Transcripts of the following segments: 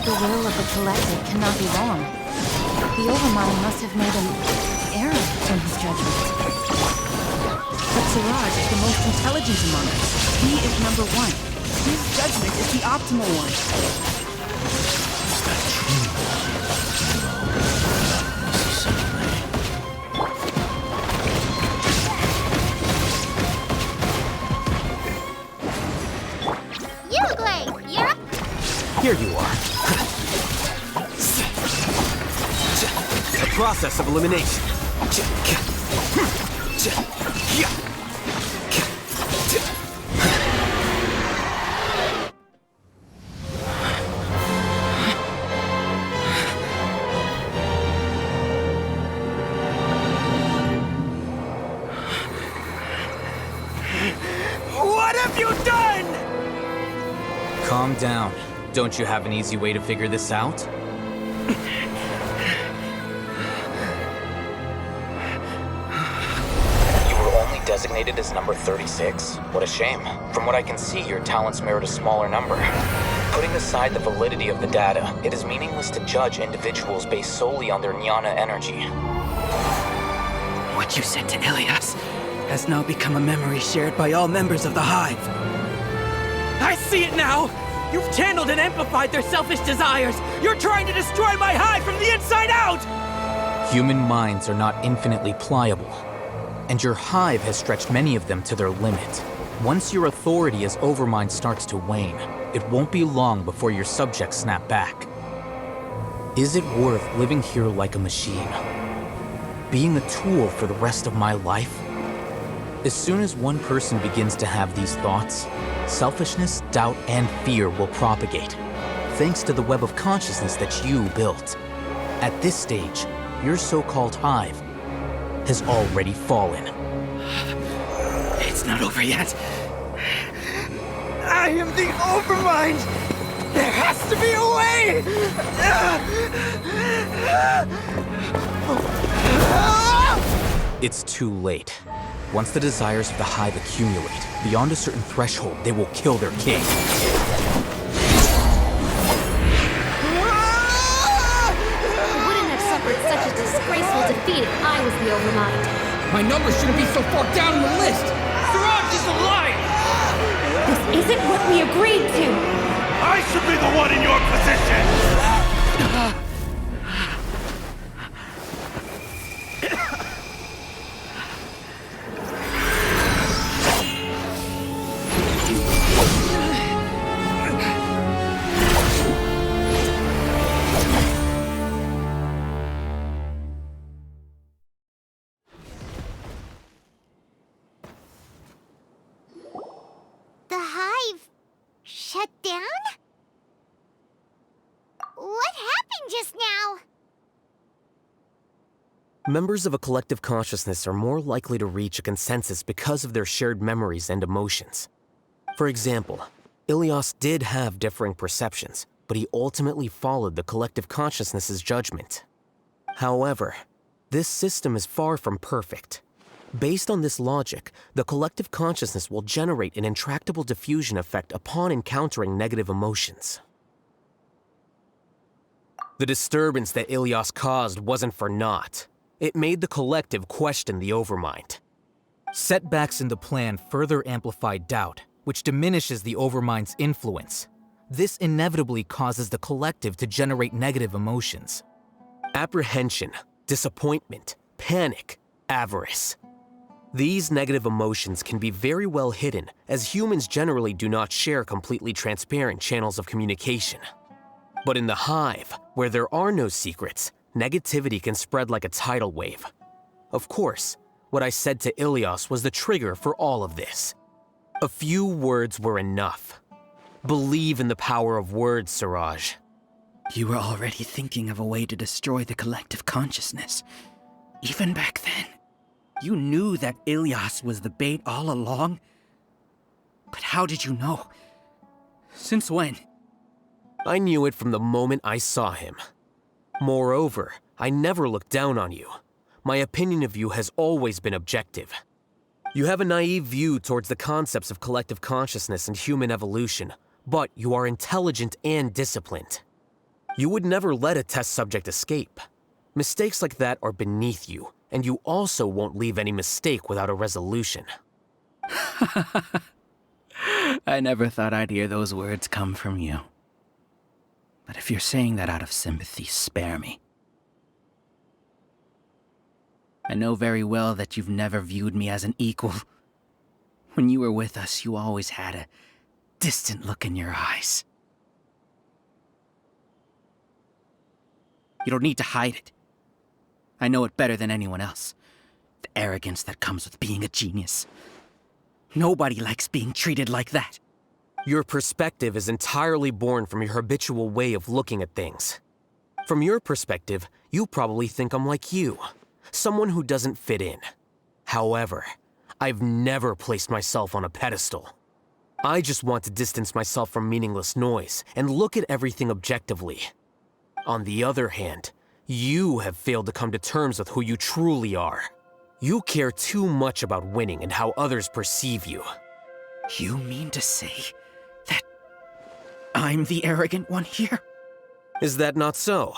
The will of the collective cannot be wrong. The Overmind must have made an error in his judgment. But Siraj is the most intelligent among us. He is number one. His judgment is the optimal one. Is that true? You're up. Here you are. The process of elimination. What have you done? Calm down. Don't you have an easy way to figure this out? You were only designated as number 36? What a shame. From what I can see, your talents merit a smaller number. Putting aside the validity of the data, it is meaningless to judge individuals based solely on their jnana energy. What you said to Ilias has now become a memory shared by all members of the Hive. I see it now! You've channeled and amplified their selfish desires! You're trying to destroy my Hive from the inside out! Human minds are not infinitely pliable, and your Hive has stretched many of them to their limit. Once your authority as Overmind starts to wane, it won't be long before your subjects snap back. Is it worth living here like a machine? Being a tool for the rest of my life? As soon as one person begins to have these thoughts, selfishness, doubt, and fear will propagate, thanks to the web of consciousness that you built. At this stage, your so-called Hive has already fallen. It's not over yet. I am the Overmind! There has to be a way! It's too late. Once the desires of the Hive accumulate, beyond a certain threshold, they will kill their king. Wouldn't have suffered such a disgraceful defeat if I was the Overmind. My numbers shouldn't be so far down in the list! Siraj is alive! This isn't what we agreed to! I should be the one in your position! The Hive shut down? What happened just now? Members of a collective consciousness are more likely to reach a consensus because of their shared memories and emotions. For example, Ilias did have differing perceptions, but he ultimately followed the collective consciousness's judgment. However, this system is far from perfect. Based on this logic, the collective consciousness will generate an intractable diffusion effect upon encountering negative emotions. The disturbance that Ilias caused wasn't for naught. It made the collective question the Overmind. Setbacks in the plan further amplified doubt, which diminishes the Overmind's influence. This inevitably causes the collective to generate negative emotions. Apprehension, disappointment, panic, avarice. These negative emotions can be very well hidden, as humans generally do not share completely transparent channels of communication. But in the Hive, where there are no secrets, negativity can spread like a tidal wave. Of course, what I said to Ilias was the trigger for all of this. A few words were enough. Believe in the power of words, Siraj. You were already thinking of a way to destroy the collective consciousness. Even back then. You knew that Ilias was the bait all along? But how did you know? Since when? I knew it from the moment I saw him. Moreover, I never looked down on you. My opinion of you has always been objective. You have a naive view towards the concepts of collective consciousness and human evolution, but you are intelligent and disciplined. You would never let a test subject escape. Mistakes like that are beneath you, and you also won't leave any mistake without a resolution. I never thought I'd hear those words come from you. But if you're saying that out of sympathy, spare me. I know very well that you've never viewed me as an equal. When you were with us, you always had a distant look in your eyes. You don't need to hide it. I know it better than anyone else. The arrogance that comes with being a genius. Nobody likes being treated like that. Your perspective is entirely born from your habitual way of looking at things. From your perspective, you probably think I'm like you, someone who doesn't fit in. However, I've never placed myself on a pedestal. I just want to distance myself from meaningless noise and look at everything objectively. On the other hand, you have failed to come to terms with who you truly are. You care too much about winning and how others perceive you. You mean to say that I'm the arrogant one here? Is that not so?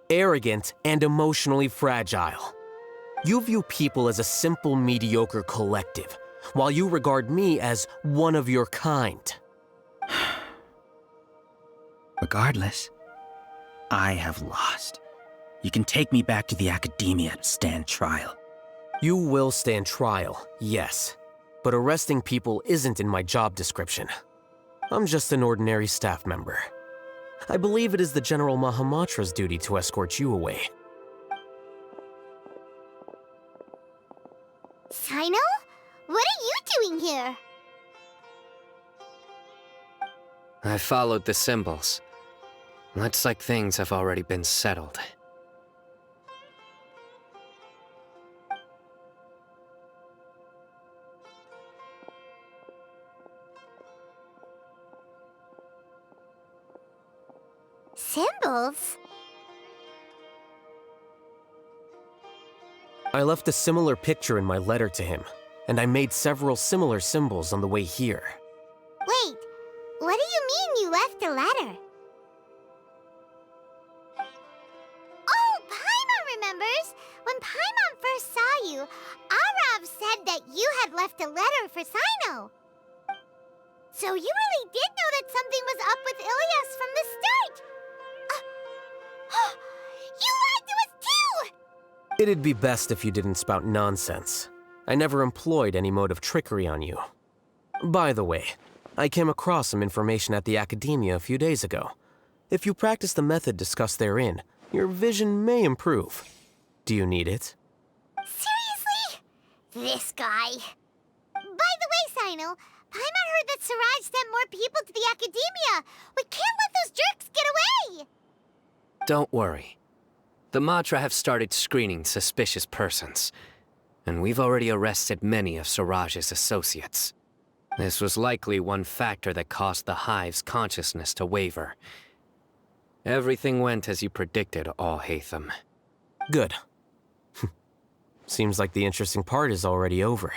Arrogant and emotionally fragile. You view people as a simple, mediocre collective, while you regard me as one of your kind. Regardless, I have lost. You can take me back to the academia to stand trial. You will stand trial, yes. But arresting people isn't in my job description. I'm just an ordinary staff member. I believe it is the General Mahamatra's duty to escort you away. Sino? What are you doing here? I followed the symbols. Looks like things have already been settled. Symbols? I left a similar picture in my letter to him, and I made several similar symbols on the way here. Wait, what do you mean you left a letter? Oh, Paimon remembers! When Paimon first saw you, Arav said that you had left a letter for Sino. So you really did know that something was up with Ilias from the start! You lied to us too! It'd be best if you didn't spout nonsense. I never employed any mode of trickery on you. By the way, I came across some information at the Academia a few days ago. If you practice the method discussed therein, your vision may improve. Do you need it? Seriously? This guy. By the way, Sino, Paimon heard that Siraj sent more people to the Academia. We can't let those jerks get away! Don't worry. The Matra have started screening suspicious persons, and we've already arrested many of Siraj's associates. This was likely one factor that caused the Hive's consciousness to waver. Everything went as you predicted, Alhaitham. Good. Seems like the interesting part is already over.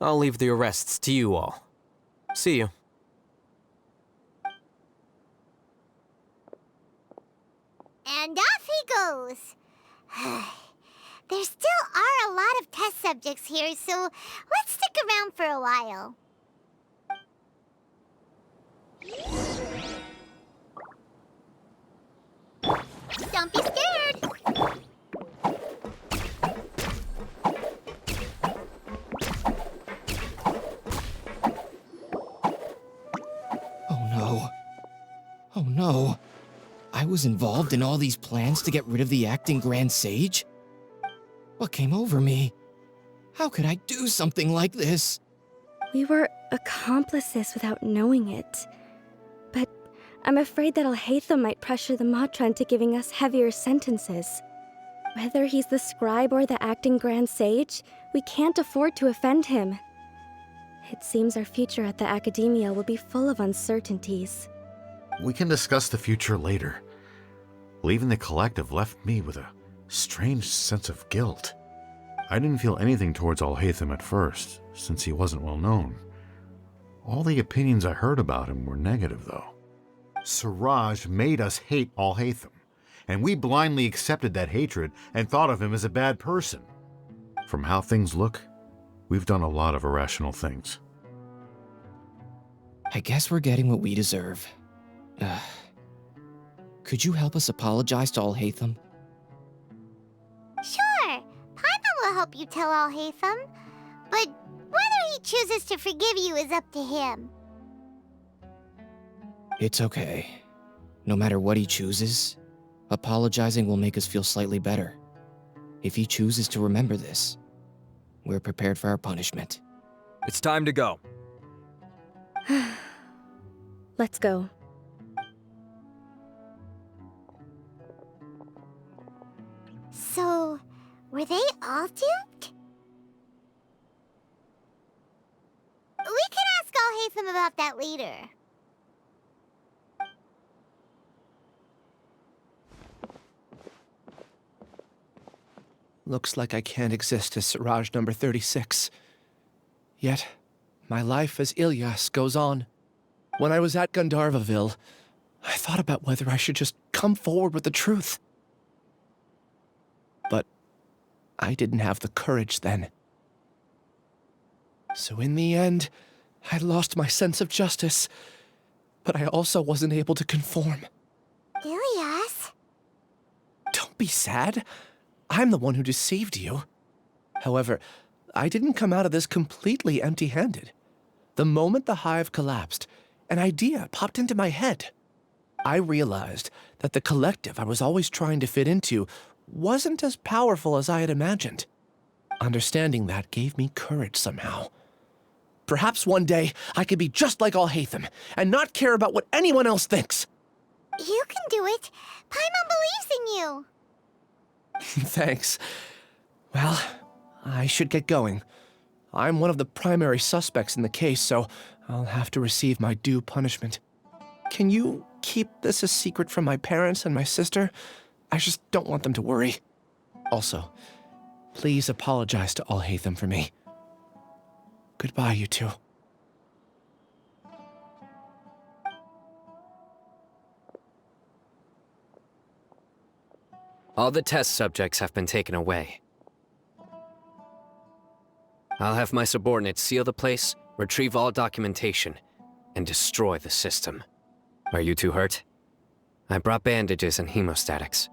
I'll leave the arrests to you all. See you. And off he goes. There still are a lot of test subjects here, so let's stick around for a while. Don't be scared! Oh no. Oh no. I was involved in all these plans to get rid of the acting Grand Sage? What came over me? How could I do something like this? We were accomplices without knowing it. But I'm afraid that Alhaitham might pressure the Matra into giving us heavier sentences. Whether he's the scribe or the acting Grand Sage, we can't afford to offend him. It seems our future at the Academia will be full of uncertainties. We can discuss the future later. Leaving the collective left me with a strange sense of guilt. I didn't feel anything towards Alhaitham at first, since he wasn't well known. All the opinions I heard about him were negative, though. Siraj made us hate Alhaitham, and we blindly accepted that hatred and thought of him as a bad person. From how things look, we've done a lot of irrational things. I guess we're getting what we deserve. Could you help us apologize to Alhaitham? Sure, Paimon will help you tell Alhaitham, but whether he chooses to forgive you is up to him. It's okay. No matter what he chooses, apologizing will make us feel slightly better. If he chooses to remember this, we're prepared for our punishment. It's time to go. Let's go. So, were they all duped? We can ask Alhaitham about that later. Looks like I can't exist as Siraj number 36. Yet, my life as Ilyas goes on. When I was at Gandharvaville, I thought about whether I should just come forward with the truth. But I didn't have the courage then. So in the end, I lost my sense of justice, but I also wasn't able to conform. Ilyas? Don't be sad. I'm the one who deceived you. However, I didn't come out of this completely empty-handed. The moment the hive collapsed, an idea popped into my head. I realized that the collective I was always trying to fit into wasn't as powerful as I had imagined. Understanding that gave me courage somehow. Perhaps one day I could be just like Alhaitham and not care about what anyone else thinks. You can do it. Paimon believes in you. Thanks. Well, I should get going. I'm one of the primary suspects in the case, so I'll have to receive my due punishment. Can you keep this a secret from my parents and my sister? I just don't want them to worry. Also, please apologize to Alhaitham for me. Goodbye, you two. All the test subjects have been taken away. I'll have my subordinates seal the place, retrieve all documentation, and destroy the system. Are you two hurt? I brought bandages and hemostatics.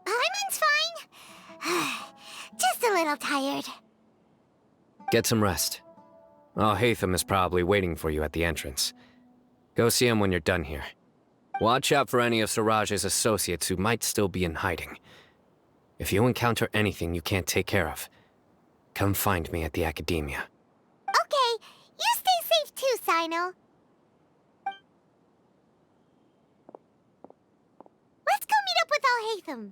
Paimon's fine. Just a little tired. Get some rest. Alhaitham is probably waiting for you at the entrance. Go see him when you're done here. Watch out for any of Siraj's associates who might still be in hiding. If you encounter anything you can't take care of, come find me at the academia. Okay, you stay safe too, Sino. Let's go meet up with Alhaitham.